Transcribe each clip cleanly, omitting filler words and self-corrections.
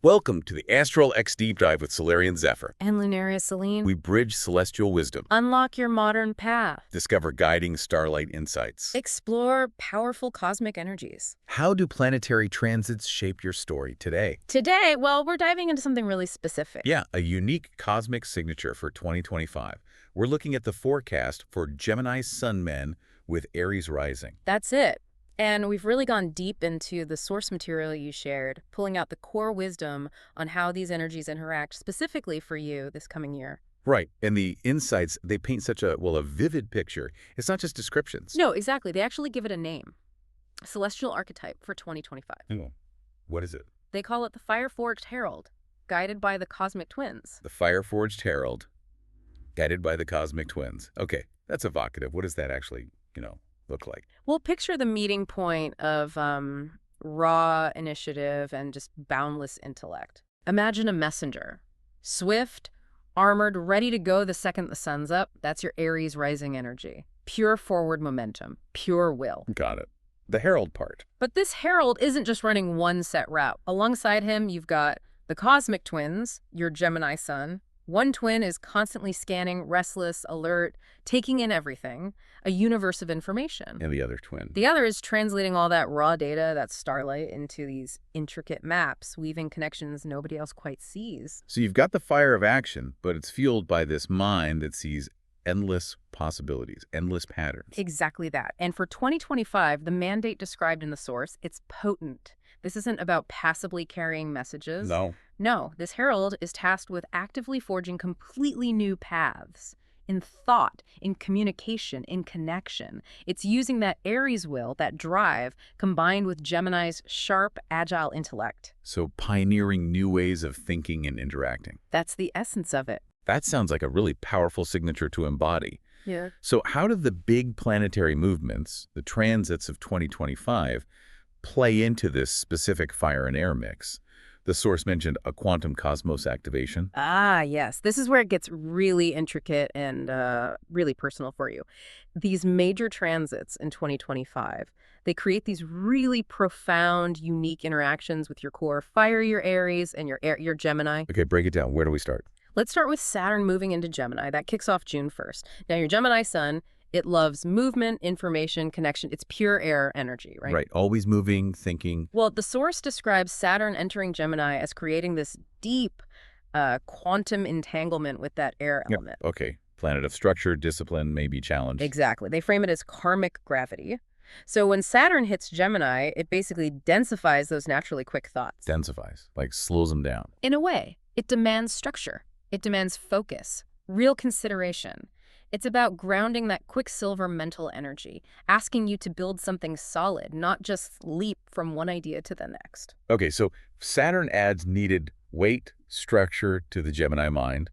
Welcome to the Astral X Deep Dive with Solarian Zephyr. And Lunaria Celine. We bridge celestial wisdom, Unlock your modern path. discover guiding starlight insights. Explore powerful cosmic energies. How do planetary transits shape your story today? Today, well, we're diving into something really specific. Yeah, a unique cosmic signature for 2025. We're looking at the forecast for Gemini Sun men with Aries Rising. That's it. And we've really gone deep into the source material you shared, pulling out the core wisdom on how these energies interact specifically for you this coming year. Right, and the insights, they paint such a vivid picture. It's not just descriptions. No, exactly. They actually give it a name. Celestial archetype for 2025. Oh, what is it? They call it the Fire-Forged Herald, guided by the Cosmic Twins. The Fire-Forged Herald, guided by the Cosmic Twins. Okay, that's evocative. What does that actually, look like? Well, picture the meeting point of raw initiative and just boundless intellect. Imagine a messenger. Swift, armored, ready to go the second the sun's up. That's your Aries rising energy. Pure forward momentum, pure will. Got it. The herald part. But this herald isn't just running one set route. Alongside him, you've got the Cosmic Twins, your Gemini Sun. One twin is constantly scanning, restless, alert, taking in everything, a universe of information. And the other twin. The other is translating all that raw data, that starlight, into these intricate maps, weaving connections nobody else quite sees. So you've got the fire of action, but it's fueled by this mind that sees endless possibilities, endless patterns. Exactly that. And for 2025, the mandate described in the source, it's potent. This isn't about passively carrying messages. No, this herald is tasked with actively forging completely new paths in thought, in communication, in connection. It's using that Aries will, that drive, combined with Gemini's sharp, agile intellect. So pioneering new ways of thinking and interacting. That's the essence of it. That sounds like a really powerful signature to embody. Yeah. So how do the big planetary movements, the transits of 2025, play into this specific fire and air mix? The source mentioned a quantum cosmos activation. Ah, yes. This is where it gets really intricate and really personal for you. These major transits in 2025, they create these really profound, unique interactions with your core fire, your Aries, and your Gemini. Okay, break it down. Where do we start? Let's start with Saturn moving into Gemini. That kicks off June 1st. Now, your Gemini Sun, it loves movement, information, connection. It's pure air energy, right? Right. Always moving, thinking. Well, the source describes Saturn entering Gemini as creating this deep quantum entanglement with that air element. Yep. Okay. Planet of structure, discipline, may be challenged. Exactly. They frame it as karmic gravity. So when Saturn hits Gemini, it basically densifies those naturally quick thoughts. Densifies, like slows them down. In a way, it demands structure. It demands focus, real consideration. It's about grounding that quicksilver mental energy, asking you to build something solid, not just leap from one idea to the next. Okay, so Saturn adds needed weight, structure to the Gemini mind.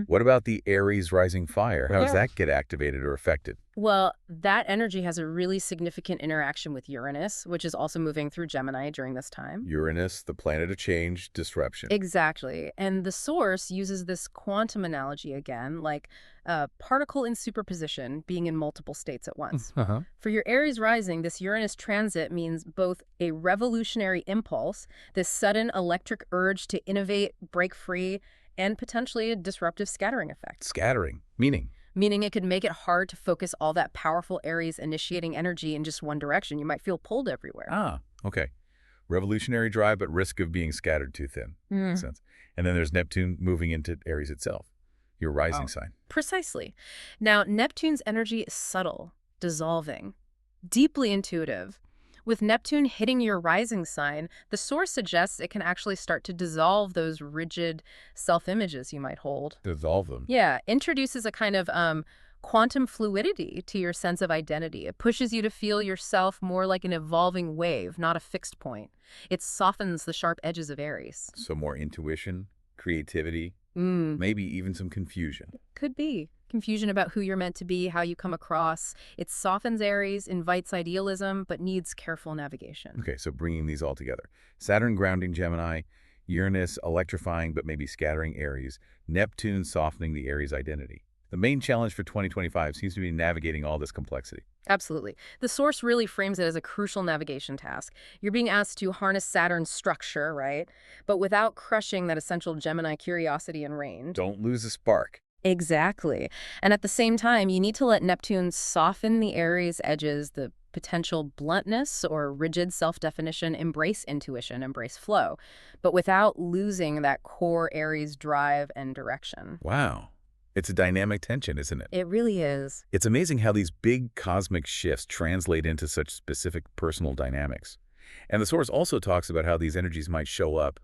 What about the Aries rising fire? How does that get activated or affected? Well, that energy has a really significant interaction with Uranus, which is also moving through Gemini during this time. Uranus, the planet of change, disruption. Exactly. And the source uses this quantum analogy again, like a particle in superposition being in multiple states at once. For your Aries rising, this Uranus transit means both a revolutionary impulse, this sudden electric urge to innovate, break free, and potentially a disruptive scattering effect. Scattering, meaning? Meaning it could make it hard to focus all that powerful Aries initiating energy in just one direction. You might feel pulled everywhere. Ah, okay. Revolutionary drive, but risk of being scattered too thin. Makes sense. And then there's Neptune moving into Aries itself, your rising sign. Precisely. Now, Neptune's energy is subtle, dissolving, deeply intuitive. With Neptune hitting your rising sign, the source suggests it can actually start to dissolve those rigid self-images you might hold. Dissolve them. Yeah, introduces a kind of quantum fluidity to your sense of identity. It pushes you to feel yourself more like an evolving wave, not a fixed point. It softens the sharp edges of Aries. So more intuition, creativity, maybe even some confusion. Could be. Confusion about who you're meant to be, how you come across. It softens Aries, invites idealism, but needs careful navigation. Okay, so bringing these all together. Saturn grounding Gemini, Uranus electrifying but maybe scattering Aries, Neptune softening the Aries identity. The main challenge for 2025 seems to be navigating all this complexity. Absolutely. The source really frames it as a crucial navigation task. You're being asked to harness Saturn's structure, right? But without crushing that essential Gemini curiosity and range. Don't lose a spark. Exactly. And at the same time, you need to let Neptune soften the Aries edges, the potential bluntness or rigid self-definition, embrace intuition, embrace flow, but without losing that core Aries drive and direction. Wow. It's a dynamic tension, isn't it? It really is. It's amazing how these big cosmic shifts translate into such specific personal dynamics. And the source also talks about how these energies might show up,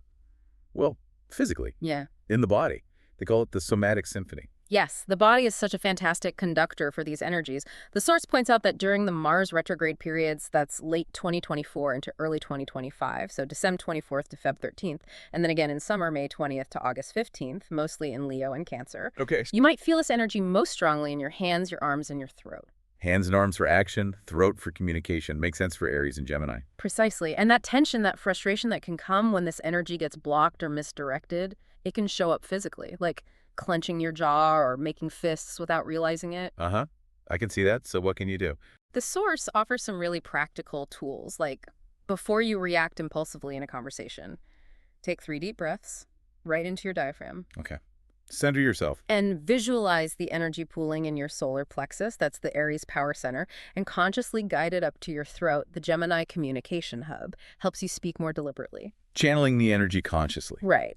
well, physically, Yeah. in the body. They call it the somatic symphony. Yes, the body is such a fantastic conductor for these energies. The source points out that during the Mars retrograde periods, that's late 2024 into early 2025, so December 24th to Feb 13th, and then again in summer, May 20th to August 15th, mostly in Leo and Cancer. Okay. You might feel this energy most strongly in your hands, your arms, and your throat. Hands and arms for action, throat for communication. Makes sense for Aries and Gemini. Precisely. And that tension, that frustration that can come when this energy gets blocked or misdirected, it can show up physically, like clenching your jaw or making fists without realizing it. Uh-huh. I can see that. So what can you do? The source offers some really practical tools, like before you react impulsively in a conversation, take 3 deep breaths right into your diaphragm. Okay. Center yourself. And visualize the energy pooling in your solar plexus, that's the Aries power center, and consciously guide it up to your throat. The Gemini communication hub helps you speak more deliberately. Channeling the energy consciously. Right.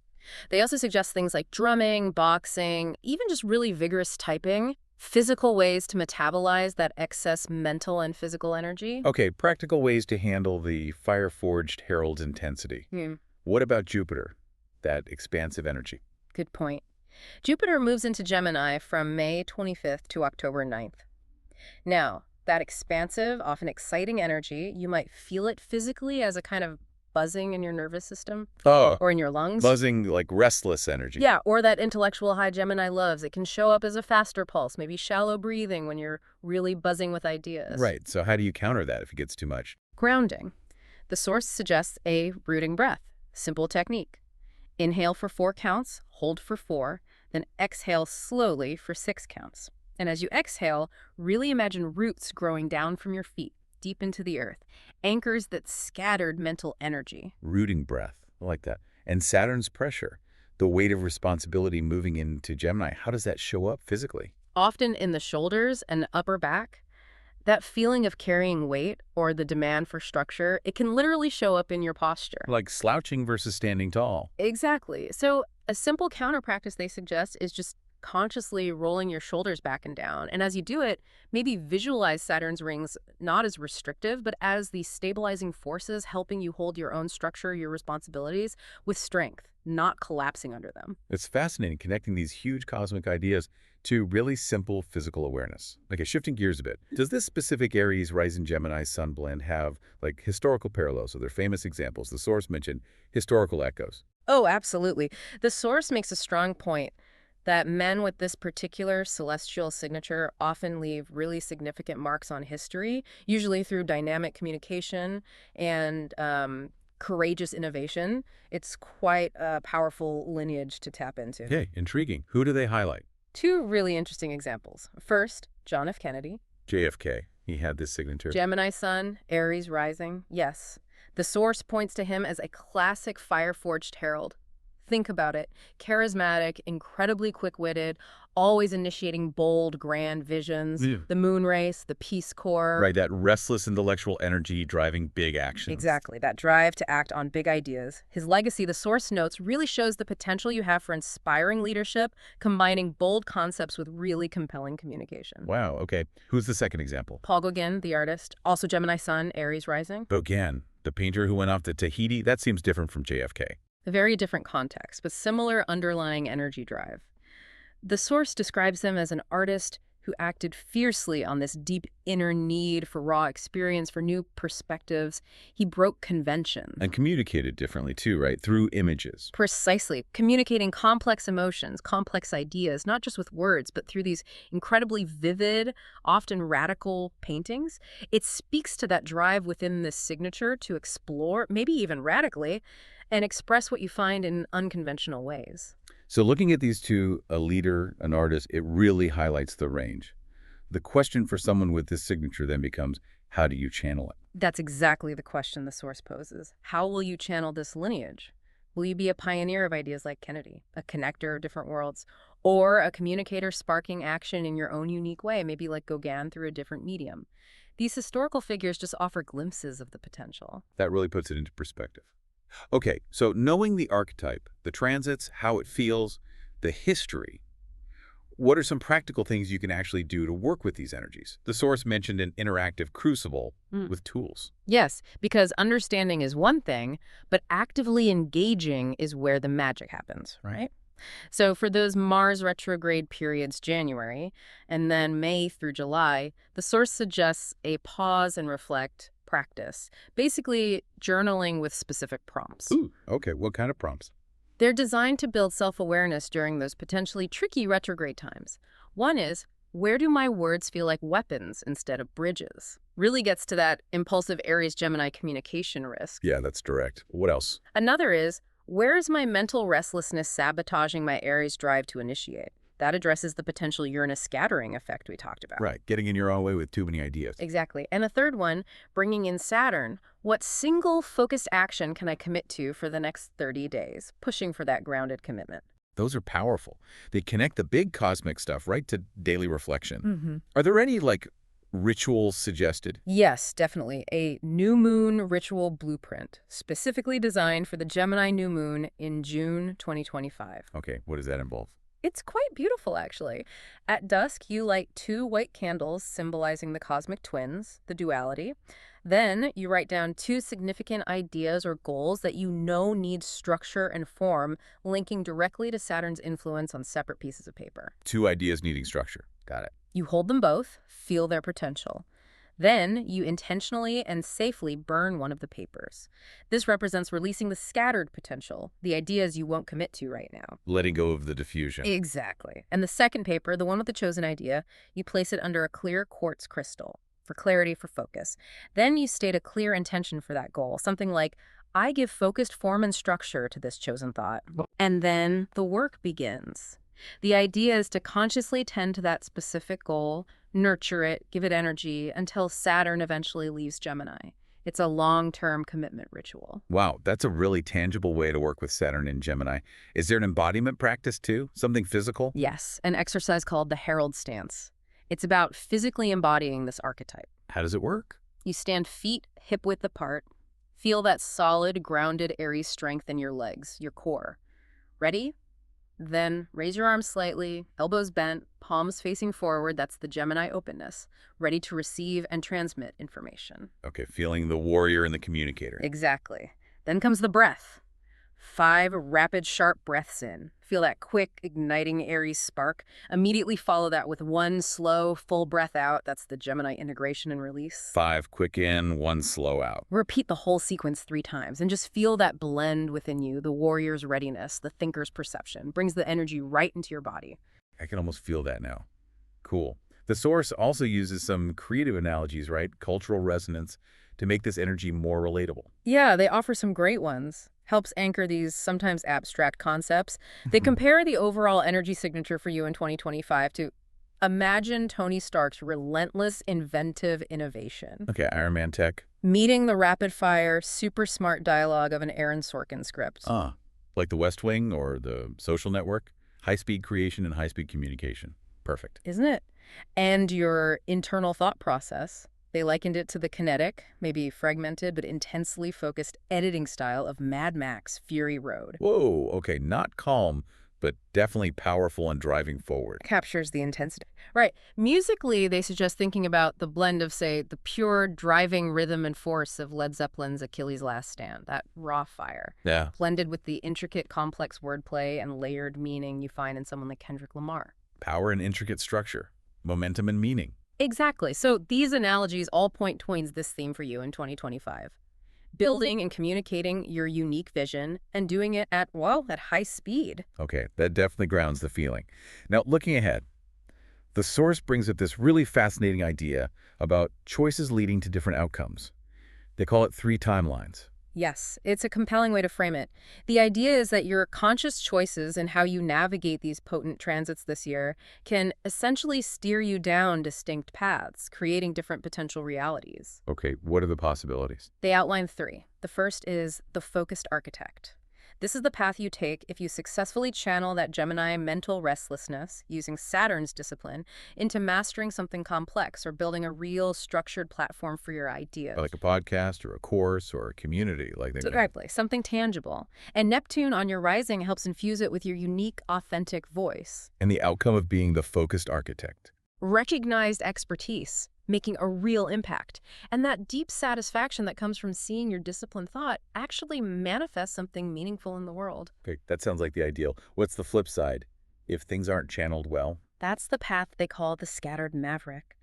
They also suggest things like drumming, boxing, even just really vigorous typing, physical ways to metabolize that excess mental and physical energy. Okay, practical ways to handle the fire-forged herald's intensity. What about Jupiter, that expansive energy? Good point. Jupiter moves into Gemini from May 25th to October 9th. Now, that expansive, often exciting energy, you might feel it physically as a kind of buzzing in your nervous system or in your lungs. Buzzing, like restless energy. Yeah, or that intellectual high Gemini loves. It can show up as a faster pulse, maybe shallow breathing when you're really buzzing with ideas. Right, so how do you counter that if it gets too much? Grounding. The source suggests a rooting breath. Simple technique. Inhale for 4 counts, hold for 4, then exhale slowly for 6 counts. And as you exhale, really imagine roots growing down from your feet, deep into the earth, anchors that scattered mental energy. Rooting breath. I like that. And Saturn's pressure, the weight of responsibility moving into Gemini, how does that show up physically? Often in the shoulders and upper back. That feeling of carrying weight or the demand for structure, it can literally show up in your posture. Like slouching versus standing tall. Exactly. So a simple counter practice they suggest is just consciously rolling your shoulders back and down. And as you do it, maybe visualize Saturn's rings not as restrictive, but as these stabilizing forces helping you hold your own structure, your responsibilities with strength, not collapsing under them. It's fascinating connecting these huge cosmic ideas to really simple physical awareness. Okay, shifting gears a bit. Does this specific Aries Rising Gemini Sun blend have like historical parallels? Are there famous examples? The source mentioned historical echoes. Oh, absolutely. The source makes a strong point that men with this particular celestial signature often leave really significant marks on history, usually through dynamic communication and courageous innovation. It's quite a powerful lineage to tap into. Okay, intriguing. Who do they highlight? 2 really interesting examples. First, John F. Kennedy. JFK. He had this signature. Gemini Sun, Aries Rising. Yes. The source points to him as a classic fire-forged herald. Think about it. Charismatic, incredibly quick-witted, always initiating bold, grand visions. Yeah. The moon race, the Peace Corps. Right, that restless intellectual energy driving big actions. Exactly, that drive to act on big ideas. His legacy, the source notes, really shows the potential you have for inspiring leadership, combining bold concepts with really compelling communication. Wow, okay. Who's the second example? Paul Gauguin, the artist, also Gemini Sun, Aries Rising. Gauguin, the painter who went off to Tahiti. That seems different from JFK. A very different context, but similar underlying energy drive. The source describes him as an artist who acted fiercely on this deep inner need for raw experience, for new perspectives. He broke conventions. And communicated differently too, right? Through images. Precisely. Communicating complex emotions, complex ideas, not just with words, but through these incredibly vivid, often radical paintings. It speaks to that drive within this signature to explore, maybe even radically, and express what you find in unconventional ways. So looking at these two, a leader, an artist, it really highlights the range. The question for someone with this signature then becomes, how do you channel it? That's exactly the question the source poses. How will you channel this lineage? Will you be a pioneer of ideas like Kennedy, a connector of different worlds, or a communicator sparking action in your own unique way, maybe like Gauguin through a different medium? These historical figures just offer glimpses of the potential. That really puts it into perspective. Okay, so knowing the archetype, the transits, how it feels, the history, what are some practical things you can actually do to work with these energies? The source mentioned an interactive crucible with tools. Yes, because understanding is one thing, but actively engaging is where the magic happens, right? So for those Mars retrograde periods, January, and then May through July, the source suggests a pause and reflect practice, basically journaling with specific prompts. Ooh, okay. What kind of prompts? They're designed to build self-awareness during those potentially tricky retrograde times. One is, where do my words feel like weapons instead of bridges? Really gets to that impulsive Aries-Gemini communication risk. Yeah, that's direct. What else? Another is, where is my mental restlessness sabotaging my Aries drive to initiate? That addresses the potential Uranus scattering effect we talked about. Right, getting in your own way with too many ideas. Exactly. And a third one, bringing in Saturn. What single focused action can I commit to for the next 30 days? Pushing for that grounded commitment. Those are powerful. They connect the big cosmic stuff right to daily reflection. Are there any, rituals suggested? Yes, definitely. A new moon ritual blueprint, specifically designed for the Gemini new moon in June 2025. Okay, what does that involve? It's quite beautiful, actually. At dusk, you light 2 white candles symbolizing the cosmic twins, the duality. Then you write down 2 significant ideas or goals that you know need structure and form, linking directly to Saturn's influence on separate pieces of paper. 2 ideas needing structure. Got it. You hold them both, feel their potential. Then you intentionally and safely burn one of the papers. This represents releasing the scattered potential, the ideas you won't commit to right now. Letting go of the diffusion. Exactly. And the second paper, the one with the chosen idea, you place it under a clear quartz crystal for clarity, for focus. Then you state a clear intention for that goal, something like, I give focused form and structure to this chosen thought. And then the work begins. The idea is to consciously tend to that specific goal, nurture it, give it energy, until Saturn eventually leaves Gemini. It's a long-term commitment ritual. Wow, that's a really tangible way to work with Saturn in Gemini. Is there an embodiment practice too? Something physical? Yes, an exercise called the Herald Stance. It's about physically embodying this archetype. How does it work? You stand feet hip-width apart. Feel that solid, grounded Aries strength in your legs, your core. Ready? Then raise your arms slightly, elbows bent, palms facing forward. That's the Gemini openness, ready to receive and transmit information. Okay, feeling the warrior and the communicator. Exactly. Then comes the breath. 5 rapid, sharp breaths in. Feel that quick, igniting Aries spark. Immediately follow that with 1 slow, full breath out. That's the Gemini integration and release. 5 quick in, 1 slow out. Repeat the whole sequence 3 times and just feel that blend within you, the warrior's readiness, the thinker's perception. Brings the energy right into your body. I can almost feel that now. Cool. The source also uses some creative analogies, right? Cultural resonance, to make this energy more relatable. Yeah, they offer some great ones. Helps anchor these sometimes abstract concepts. They compare the overall energy signature for you in 2025 to imagine Tony Stark's relentless, inventive innovation. Okay, Iron Man tech. Meeting the rapid-fire, super smart dialogue of an Aaron Sorkin script. Like The West Wing or The Social Network. High-speed creation and high-speed communication. Perfect. Isn't it? And your internal thought process. They likened it to the kinetic, maybe fragmented but intensely focused editing style of Mad Max Fury Road. Whoa, okay, not calm, but definitely powerful and driving forward. Captures the intensity. Right. Musically, they suggest thinking about the blend of, say, the pure driving rhythm and force of Led Zeppelin's Achilles' Last Stand, that raw fire. Yeah. Blended with the intricate, complex wordplay and layered meaning you find in someone like Kendrick Lamar. Power and intricate structure, momentum and meaning. Exactly. So these analogies all point towards this theme for you in 2025. Building and communicating your unique vision and doing it at high speed. Okay, that definitely grounds the feeling. Now, looking ahead, the source brings up this really fascinating idea about choices leading to different outcomes. They call it 3 timelines. Yes, it's a compelling way to frame it. The idea is that your conscious choices and how you navigate these potent transits this year can essentially steer you down distinct paths, creating different potential realities. Okay, what are the possibilities? They outline three. The first is the focused architect. This is the path you take if you successfully channel that Gemini mental restlessness, using Saturn's discipline, into mastering something complex or building a real structured platform for your ideas. Like a podcast or a course or a community, like they Exactly, something tangible. And Neptune on your rising helps infuse it with your unique, authentic voice. And the outcome of being the focused architect. Recognized expertise, making a real impact. And that deep satisfaction that comes from seeing your disciplined thought actually manifest something meaningful in the world. Okay, that sounds like the ideal. What's the flip side? If things aren't channeled well? That's the path they call the scattered maverick.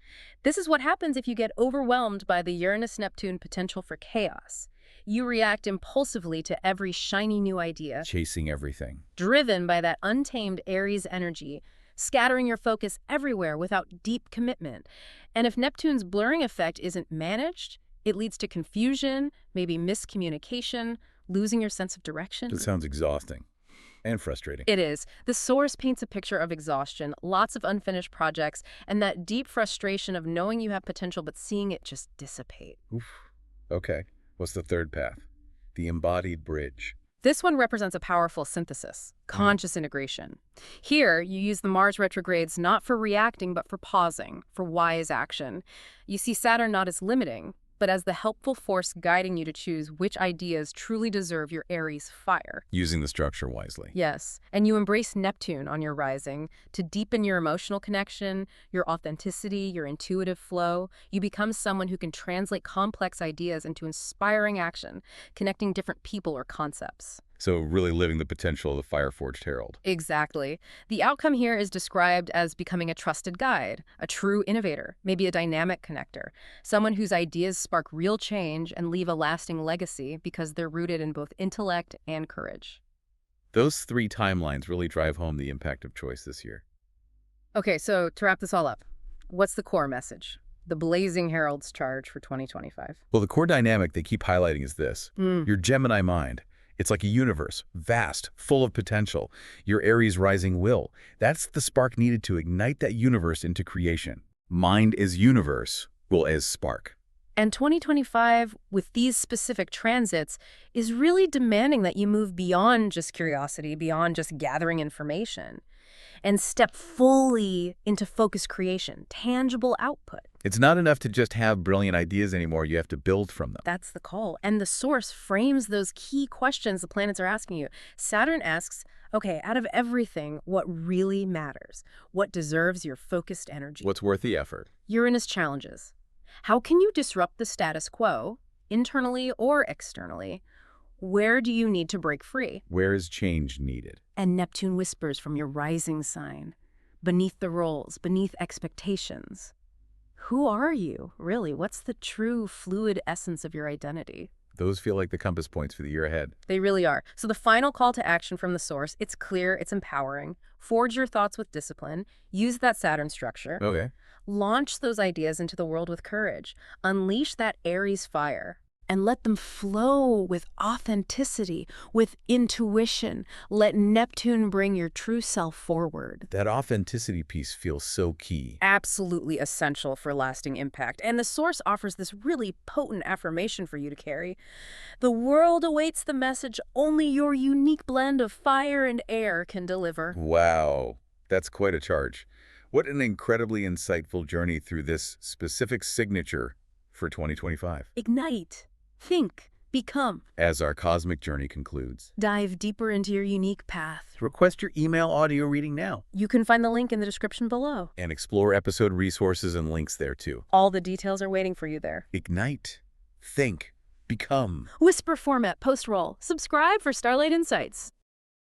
This is what happens if you get overwhelmed by the Uranus-Neptune potential for chaos. You react impulsively to every shiny new idea, Chasing everything. driven by that untamed Aries energy, scattering your focus everywhere without deep commitment. And if Neptune's blurring effect isn't managed, it leads to confusion, maybe miscommunication, losing your sense of direction. That sounds exhausting and frustrating. It is. The source paints a picture of exhaustion, lots of unfinished projects, and that deep frustration of knowing you have potential but seeing it just dissipate. Oof. Okay, what's the third path? The embodied bridge. This one represents a powerful synthesis, conscious integration. Here, you use the Mars retrogrades not for reacting, but for pausing, for wise action. You see Saturn not as limiting, but as the helpful force guiding you to choose which ideas truly deserve your Aries fire. Using the structure wisely. Yes, and you embrace Neptune on your rising to deepen your emotional connection, your authenticity, your intuitive flow. You become someone who can translate complex ideas into inspiring action, connecting different people or concepts. So really living the potential of the fire-forged herald. Exactly. The outcome here is described as becoming a trusted guide, a true innovator, maybe a dynamic connector, someone whose ideas spark real change and leave a lasting legacy because they're rooted in both intellect and courage. Those three timelines really drive home the impact of choice this year. Okay, so to wrap this all up, what's the core message? The blazing herald's charge for 2025. Well, the core dynamic they keep highlighting is this. Your Gemini mind. It's like a universe, vast, full of potential. Your Aries rising will. That's the spark needed to ignite that universe into creation. Mind is universe, will as spark. And 2025, with these specific transits, is really demanding that you move beyond just curiosity, beyond just gathering information, and step fully into focused creation, tangible output. It's not enough to just have brilliant ideas anymore. You have to build from them. That's the call. And the source frames those key questions the planets are asking you. Saturn asks, okay, out of everything, what really matters? What deserves your focused energy? What's worth the effort? Uranus challenges. How can you disrupt the status quo, internally or externally? Where do you need to break free? Where is change needed? And Neptune whispers from your rising sign, beneath the roles, beneath expectations. Who are you, really? What's the true fluid essence of your identity? Those feel like the compass points for the year ahead. They really are. So the final call to action from the source, it's clear, it's empowering. Forge your thoughts with discipline. Use that Saturn structure. Okay. Launch those ideas into the world with courage. Unleash that Aries fire. And let them flow with authenticity, with intuition. Let Neptune bring your true self forward. That authenticity piece feels so key. Absolutely essential for lasting impact. And the source offers this really potent affirmation for you to carry. The world awaits the message only your unique blend of fire and air can deliver. Wow, that's quite a charge. What an incredibly insightful journey through this specific signature for 2025. Ignite. Think, become. As our cosmic journey concludes, dive deeper into your unique path. Request your email audio reading now. You can find the link in the description below. And explore episode resources and links there too. All the details are waiting for you there. Ignite, think, become. Whisper format, post-roll. Subscribe for Starlight Insights.